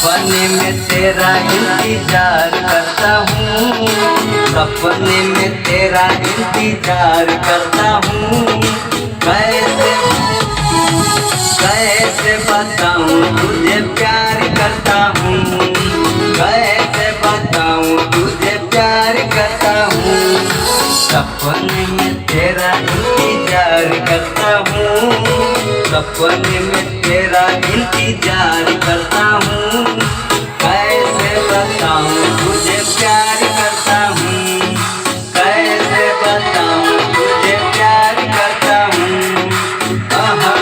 सपने में तेरा इंतजार करता हूँ, सपने में तेरा इंतजार करता हूँ। कैसे बताऊँ तुझे प्यार करता हूँ, कैसे बताऊँ तुझे प्यार करता हूँ। सपने में तेरा इंतजार करता हूँ, सपने में तेरा इंतजार करता हूँ। कैसे बताऊँ तुझे प्यार करता हूँ, कैसे बताऊँ तुझे प्यार करता हूँ। आहा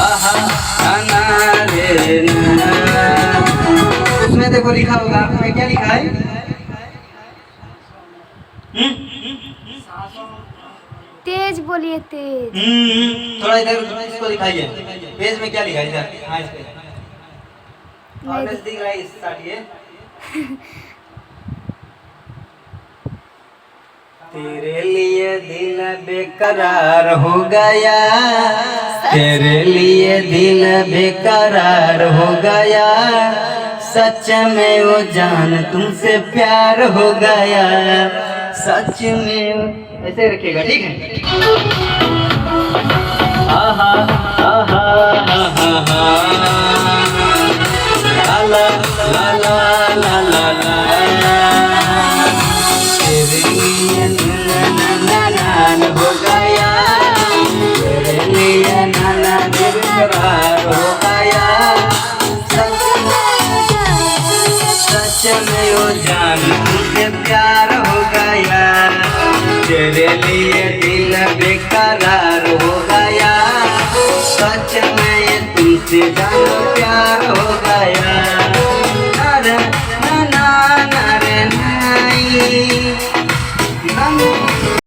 आहा ना रे ना। उसमें देखो लिखा होगा, आपने क्या लिखा है? तेज बोलिए, तेज। थोड़ा इधर इसको दिखाइए, पेज में क्या लिखा है इधर? हाँ इस पे और नजदीक रहा इस साइड। तेरे लिए दिल बेकरार हो गया, तेरे लिए दिल बेकरार हो गया। सच में वो जान तुमसे प्यार हो गया, सच में। ऐसे रखिएगा, ठीक है? आहा आहा आहा ला ला ला ला ला ला। तेरे लिए नाना हो गया, तेरे लिए नाना बेकरार हो गया। सच में वो जान तुझे प्यार